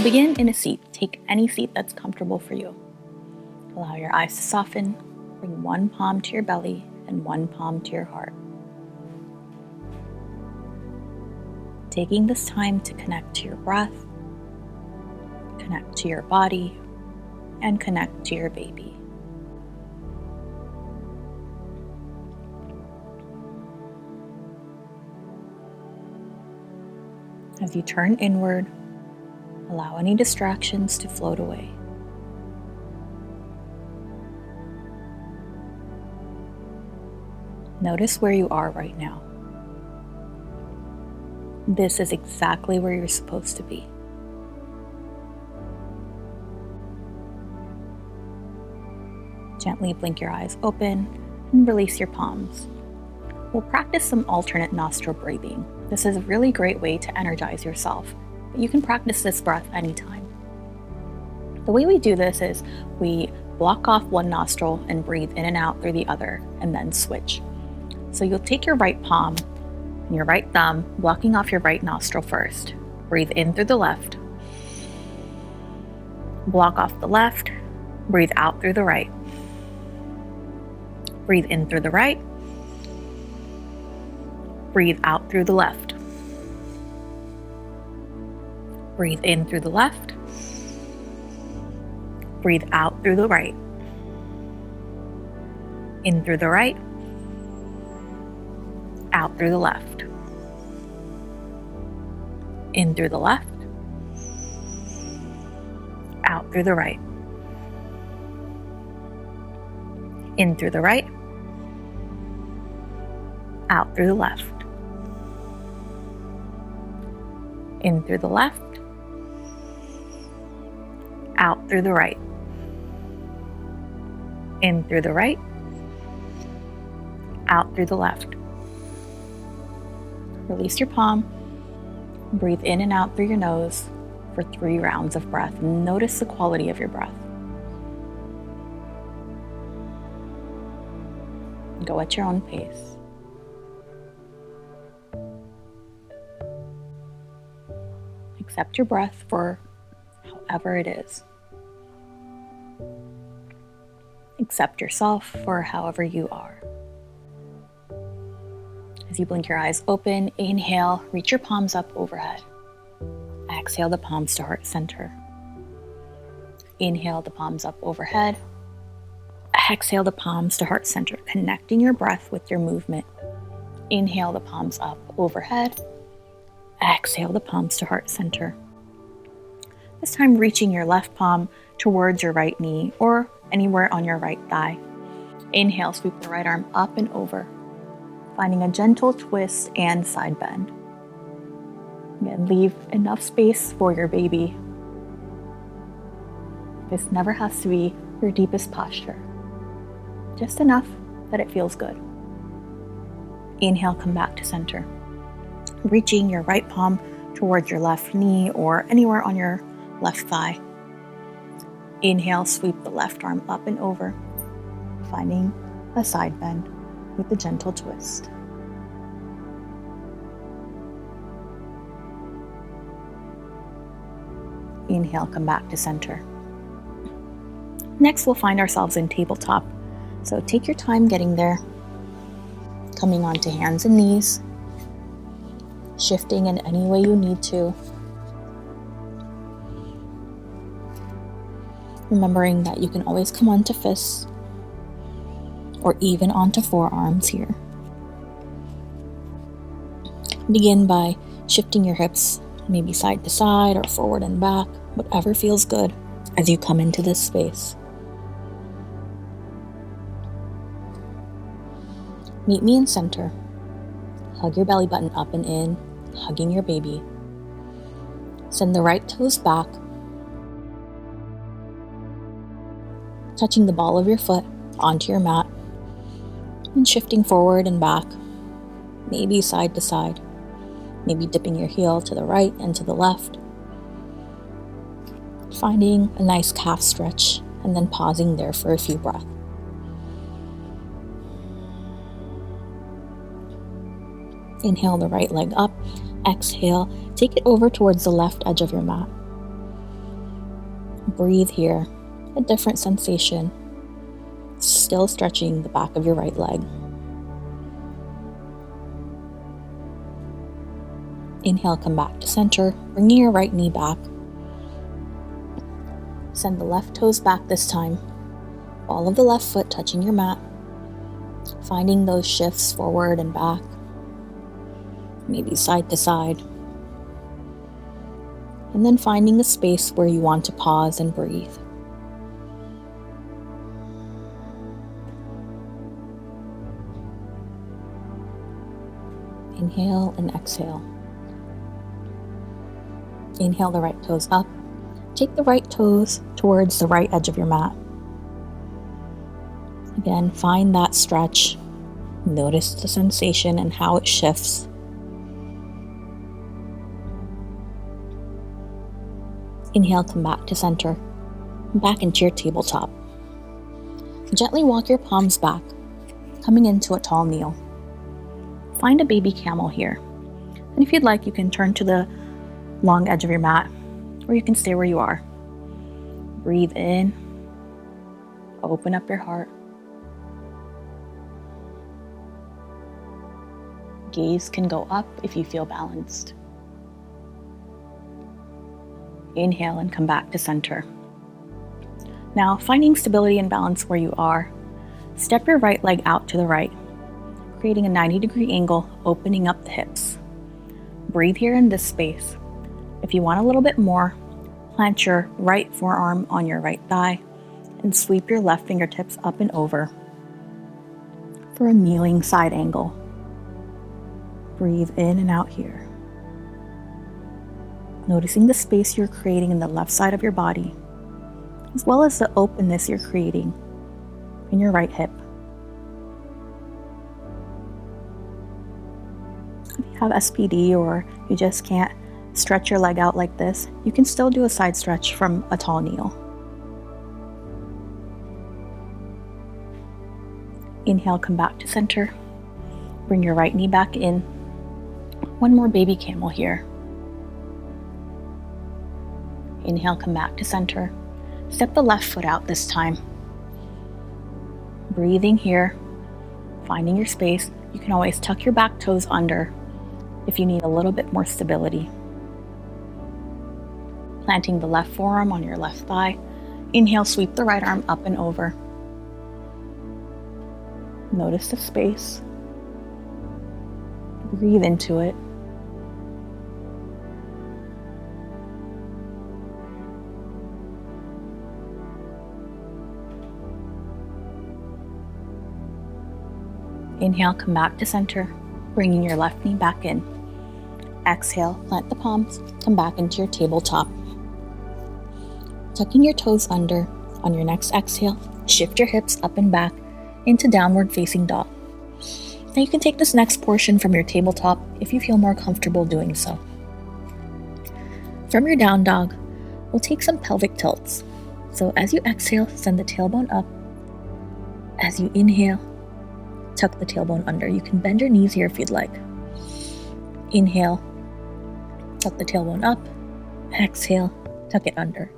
begin in a seat. Take any seat that's comfortable for you. Allow your eyes to soften. Bring one palm to your belly and one palm to your heart. Taking this time to connect to your breath, connect to your body, and connect to your baby. As you turn inward, allow any distractions to float away. Notice where you are right now. This is exactly where you're supposed to be. Gently blink your eyes open and release your palms. We'll practice some alternate nostril breathing. This is a really great way to energize yourself, but you can practice this breath anytime. The way we do this is we block off one nostril and breathe in and out through the other, and then switch. So you'll take your right palm and your right thumb, blocking off your right nostril first. Breathe in through the left. Block off the left. Breathe out through the right. Breathe in through the right. Breathe out through the left. Breathe in through the left. Breathe out through the right. In through the right. Out through the left. In through the left. Out through the right. In through the right. Out through the left. In through the left. Out through the right. In through the right. Out through the left. Release your palm. Breathe in and out through your nose for 3 rounds of breath. Notice the quality of your breath. Go at your own pace. Accept your breath for however it is. Accept yourself for however you are. As you blink your eyes open, inhale, reach your palms up overhead. Exhale the palms to heart center. Inhale the palms up overhead. Exhale the palms to heart center, connecting your breath with your movement. Inhale the palms up overhead. Exhale the palms to heart center. This time reaching your left palm towards your right knee or anywhere on your right thigh. Inhale, sweep the right arm up and over, finding a gentle twist and side bend. Again, leave enough space for your baby. This never has to be your deepest posture. Just enough that it feels good. Inhale, come back to center. Reaching your right palm towards your left knee or anywhere on your left thigh. Inhale, sweep the left arm up and over, finding a side bend with a gentle twist. Inhale, come back to center. Next, we'll find ourselves in tabletop. So take your time getting there. Coming onto hands and knees. Shifting in any way you need to. Remembering that you can always come onto fists or even onto forearms here. Begin by shifting your hips, maybe side to side or forward and back, whatever feels good as you come into this space. Meet me in center. Hug your belly button up and in, hugging your baby. Send the right toes back, touching the ball of your foot onto your mat, and shifting forward and back, maybe side to side, maybe dipping your heel to the right and to the left. Finding a nice calf stretch and then pausing there for a few breaths. Inhale the right leg up. Exhale, take it over towards the left edge of your mat. Breathe here, a different sensation, still stretching the back of your right leg. Inhale, come back to center, bringing your right knee back. Send the left toes back this time. Ball of the left foot touching your mat. Finding those shifts forward and back, maybe side to side. And then finding a space where you want to pause and breathe. Inhale and exhale. Inhale the right toes up. Take the right toes towards the right edge of your mat. Again, find that stretch. Notice the sensation and how it shifts. Inhale, come back to center. Back into your tabletop. Gently walk your palms back, coming into a tall kneel. Find a baby camel here. And if you'd like, you can turn to the long edge of your mat, or you can stay where you are. Breathe in. Open up your heart. Gaze can go up if you feel balanced. Inhale and come back to center. Now, finding stability and balance where you are, step your right leg out to the right, creating a 90-degree angle, opening up the hips. Breathe here in this space. If you want a little bit more, plant your right forearm on your right thigh and sweep your left fingertips up and over for a kneeling side angle. Breathe in and out here. Noticing the space you're creating in the left side of your body, as well as the openness you're creating in your right hip. If you have SPD or you just can't stretch your leg out like this, you can still do a side stretch from a tall kneel. Inhale, come back to center. Bring your right knee back in. One more baby camel here. Inhale, come back to center. Step the left foot out this time. Breathing here, finding your space. You can always tuck your back toes under if you need a little bit more stability. Planting the left forearm on your left thigh. Inhale, sweep the right arm up and over. Notice the space. Breathe into it. Inhale, come back to center, bringing your left knee back in. Exhale, plant the palms, come back into your tabletop. Tucking your toes under, on your next exhale, shift your hips up and back into downward facing dog. Now you can take this next portion from your tabletop if you feel more comfortable doing so. From your down dog, we'll take some pelvic tilts. So as you exhale, send the tailbone up. As you inhale, tuck the tailbone under. You can bend your knees here if you'd like. Inhale, tuck the tailbone up. Exhale, tuck it under.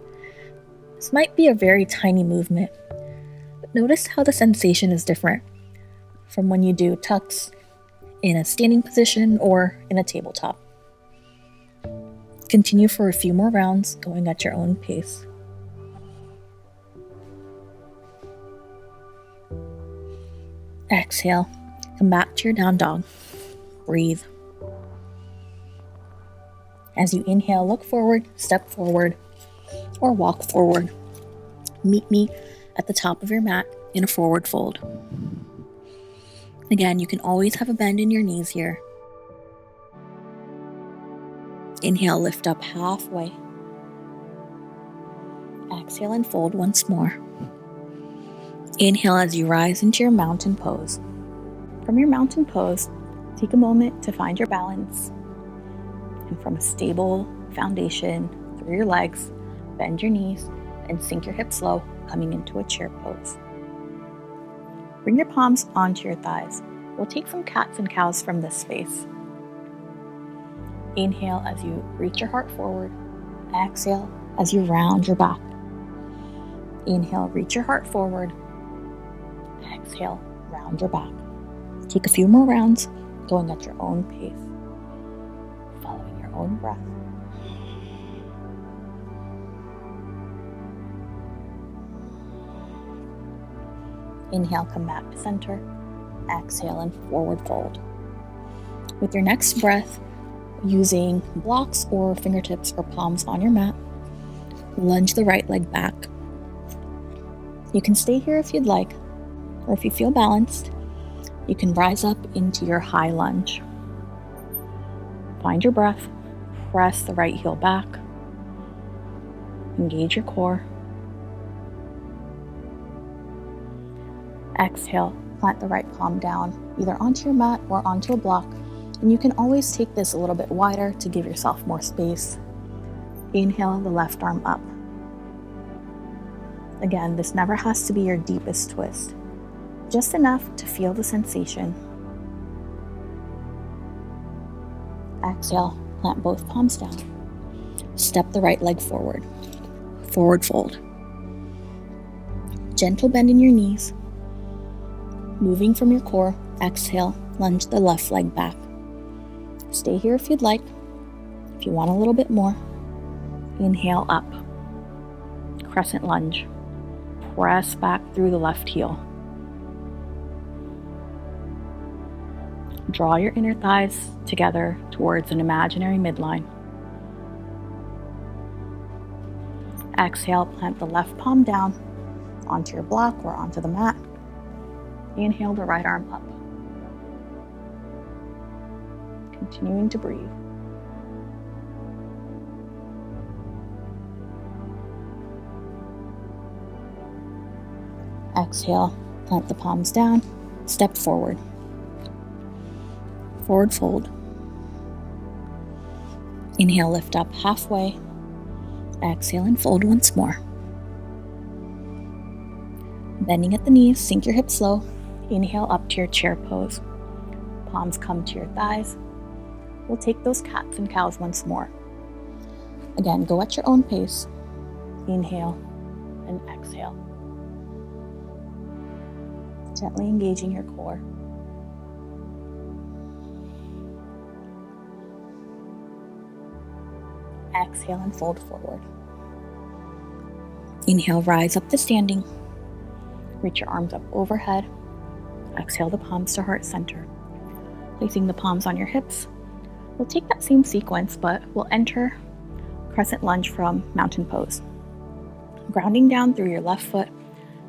This might be a very tiny movement, but notice how the sensation is different from when you do tucks in a standing position or in a tabletop. Continue for a few more rounds, going at your own pace. Exhale, come back to your down dog. Breathe. As you inhale, look forward, step forward, or walk forward. Meet me at the top of your mat in a forward fold. Again, you can always have a bend in your knees here. Inhale, lift up halfway. Exhale and fold once more. Inhale as you rise into your mountain pose. From your mountain pose, take a moment to find your balance. And from a stable foundation through your legs, bend your knees and sink your hips low, coming into a chair pose. Bring your palms onto your thighs. We'll take some cats and cows from this space. Inhale as you reach your heart forward. Exhale as you round your back. Inhale, reach your heart forward. Exhale, round your back. Take a few more rounds, going at your own pace, following your own breath. Inhale, come back to center. Exhale and forward fold. With your next breath, using blocks or fingertips or palms on your mat, lunge the right leg back. You can stay here if you'd like, or if you feel balanced, you can rise up into your high lunge. Find your breath, press the right heel back, engage your core. Exhale, plant the right palm down, either onto your mat or onto a block, and you can always take this a little bit wider to give yourself more space. Inhale the left arm up. Again, this never has to be your deepest twist, just enough to feel the sensation. Exhale, plant both palms down. Step the right leg forward. Forward fold. Gentle bend in your knees. Moving from your core, exhale, lunge the left leg back. Stay here if you'd like. If you want a little bit more, inhale up. Crescent lunge. Press back through the left heel. Draw your inner thighs together towards an imaginary midline. Exhale, plant the left palm down onto your block or onto the mat. Inhale the right arm up. Continuing to breathe. Exhale, plant the palms down, step forward. Forward fold. Inhale, lift up halfway. Exhale and fold once more. Bending at the knees, sink your hips low. Inhale up to your chair pose. Palms come to your thighs. We'll take those cats and cows once more. Again, go at your own pace. Inhale and exhale. Gently engaging your core. Exhale and fold forward. Inhale, rise up to standing. Reach your arms up overhead. Exhale the palms to heart center. Placing the palms on your hips. We'll take that same sequence, but we'll enter crescent lunge from mountain pose. Grounding down through your left foot,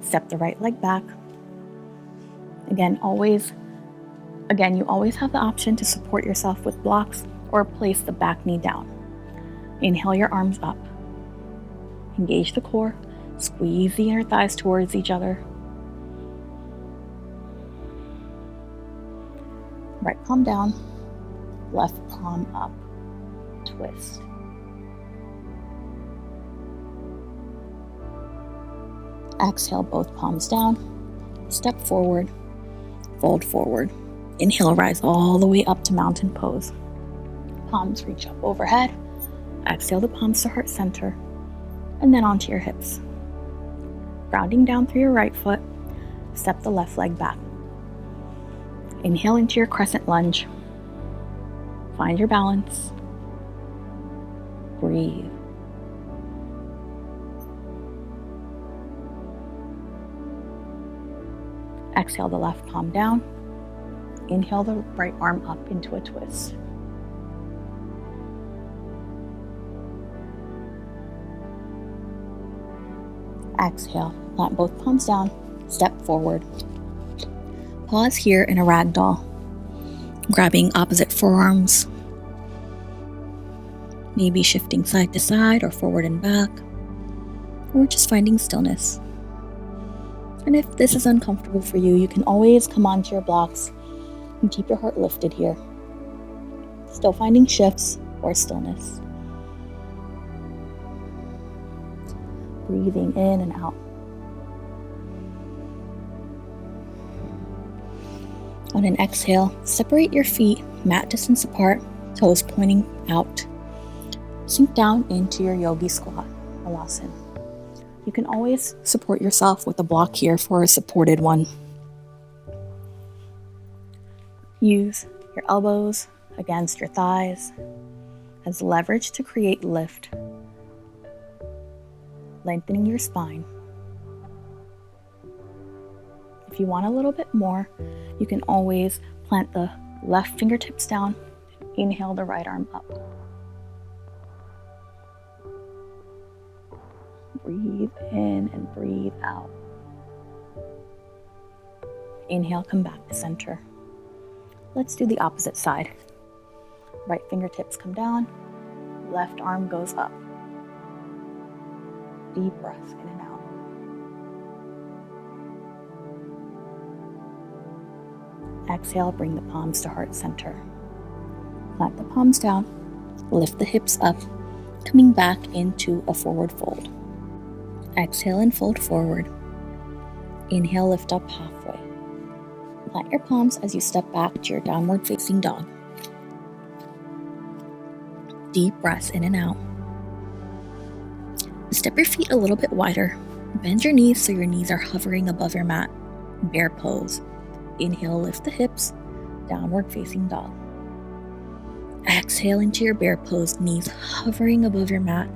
step the right leg back. Again, you always have the option to support yourself with blocks or place the back knee down. Inhale your arms up. Engage the core. Squeeze the inner thighs towards each other. Right palm down, left palm up. Twist. Exhale, both palms down. Step forward, fold forward. Inhale, rise all the way up to mountain pose. Palms reach up overhead. Exhale the palms to heart center, and then onto your hips. Grounding down through your right foot, step the left leg back. Inhale into your crescent lunge. Find your balance. Breathe. Exhale the left palm down. Inhale the right arm up into a twist. Exhale, plant both palms down, step forward. Pause here in a ragdoll, grabbing opposite forearms, maybe shifting side to side or forward and back, or just finding stillness. And if this is uncomfortable for you, you can always come onto your blocks and keep your heart lifted here. Still finding shifts or stillness. Breathing in and out. On an exhale, separate your feet mat distance apart, toes pointing out. Sink down into your Yogi squat, Alasana. You can always support yourself with a block here for a supported one. Use your elbows against your thighs as leverage to create lift, lengthening your spine. If you want a little bit more, you can always plant the left fingertips down, inhale the right arm up. Breathe in and breathe out. Inhale, come back to center. Let's do the opposite side. Right fingertips come down, left arm goes up. Deep breaths in and out. Exhale, bring the palms to heart center. Plant the palms down, lift the hips up, coming back into a forward fold. Exhale and fold forward. Inhale, lift up halfway. Plant your palms as you step back to your downward facing dog. Deep breaths in and out. Step your feet a little bit wider. Bend your knees so your knees are hovering above your mat. Bear pose. Inhale, lift the hips, downward facing dog. Exhale into your bear pose, knees hovering above your mat.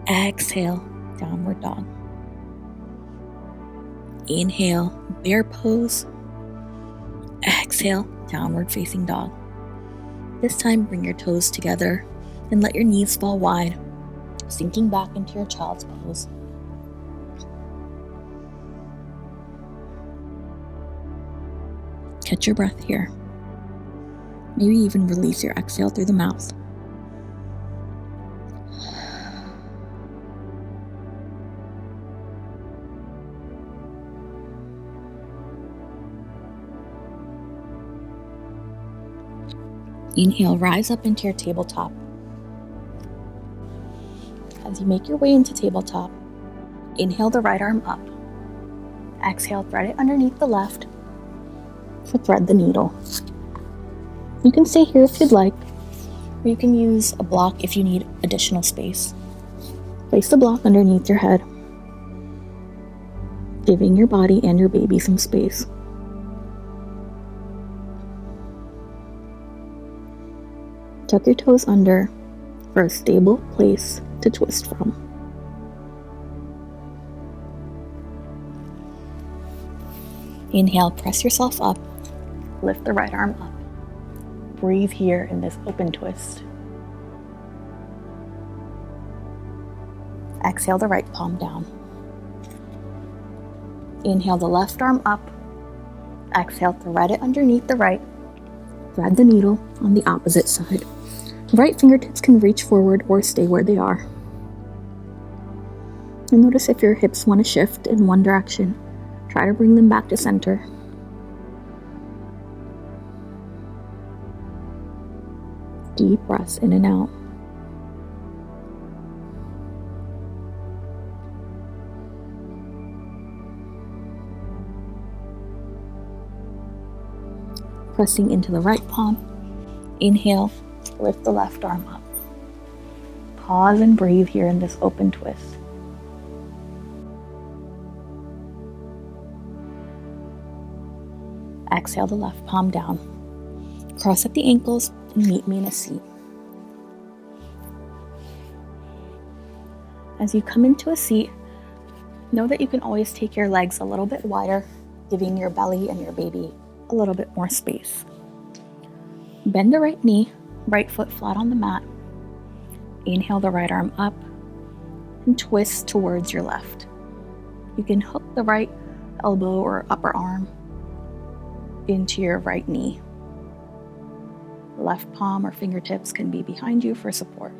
Exhale, downward dog. Inhale, bear pose. Exhale, downward facing dog. This time, bring your toes together and let your knees fall wide, sinking back into your child's pose. Catch your breath here. Maybe even release your exhale through the mouth. Inhale, rise up into your tabletop. As you make your way into tabletop, inhale the right arm up. Exhale, thread it underneath the left for thread the needle. You can stay here if you'd like, or you can use a block if you need additional space. Place the block underneath your head, giving your body and your baby some space. Tuck your toes under for a stable place to twist from. Inhale, press yourself up, lift the right arm up. Breathe here in this open twist. Exhale the right palm down. Inhale the left arm up. Exhale, thread it underneath the right. Thread the needle on the opposite side. Right fingertips can reach forward or stay where they are. And notice if your hips want to shift in one direction. Try to bring them back to center. Deep breaths in and out. Pressing into the right palm. Inhale, lift the left arm up. Pause and breathe here in this open twist. Exhale the left palm down. Cross at the ankles and meet me in a seat. As you come into a seat, know that you can always take your legs a little bit wider, giving your belly and your baby a little bit more space. Bend the right knee, right foot flat on the mat. Inhale the right arm up and twist towards your left. You can hook the right elbow or upper arm into your right knee. Left palm or fingertips can be behind you for support.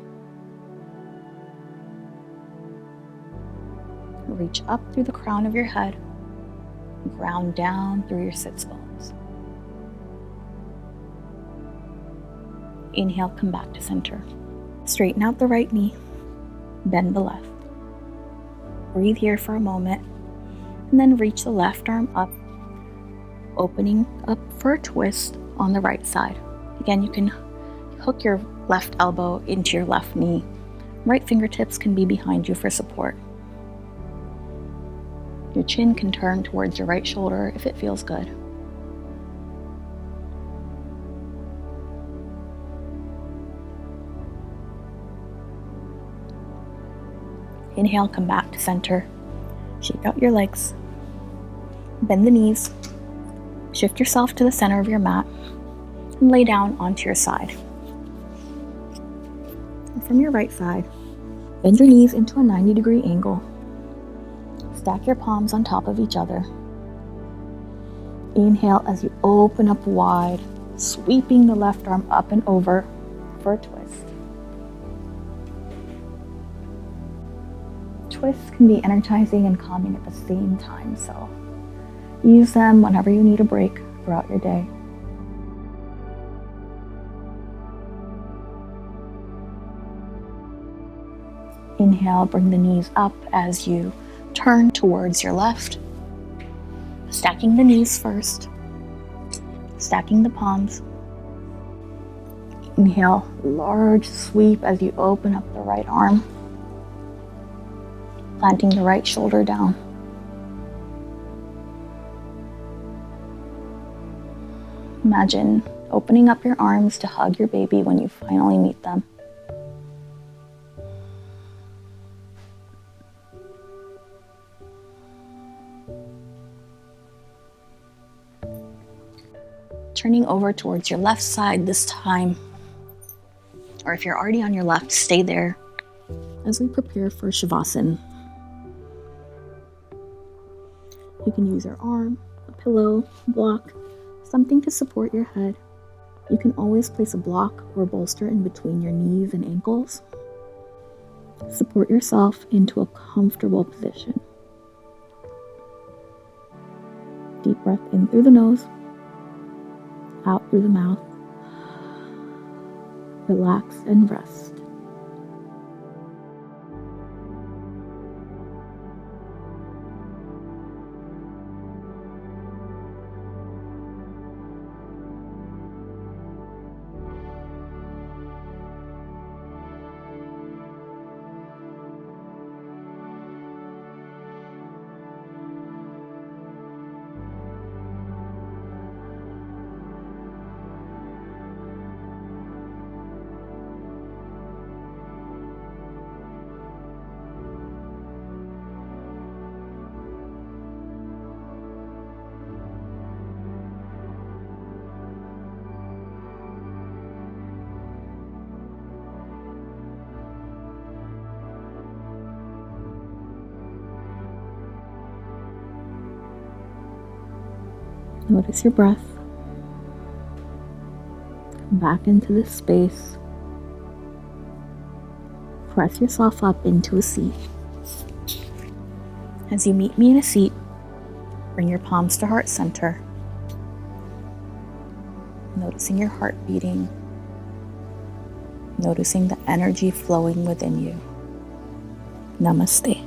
Reach up through the crown of your head, ground down through your sits bones. Inhale, come back to center. Straighten out the right knee, bend the left. Breathe here for a moment, and then reach the left arm up, opening up for a twist on the right side. Again, you can hook your left elbow into your left knee, Right fingertips can be behind you for support. Your chin can turn towards your right shoulder if it feels good. Inhale, come back to center. Shake out your legs. Bend the knees. Shift yourself to the center of your mat and lay down onto your side. And from your right side, bend your knees into a 90-degree angle. Stack your palms on top of each other. Inhale as you open up wide, sweeping the left arm up and over for a twist. Twists can be energizing and calming at the same time, so use them whenever you need a break throughout your day. Inhale, bring the knees up as you turn towards your left. Stacking the knees first. Stacking the palms. Inhale, large sweep as you open up the right arm. Planting the right shoulder down. Imagine opening up your arms to hug your baby when you finally meet them. Turning over towards your left side this time, or if you're already on your left, stay there as we prepare for Shavasana. You can use your arm, a pillow, a block, something to support your head. You can always place a block or bolster in between your knees and ankles. Support yourself into a comfortable position. Deep breath in through the nose, out through the mouth. Relax and rest. Notice your breath. Come back into this space. Press yourself up into a seat. As you meet me in a seat, bring your palms to heart center. Noticing your heart beating. Noticing the energy flowing within you. Namaste.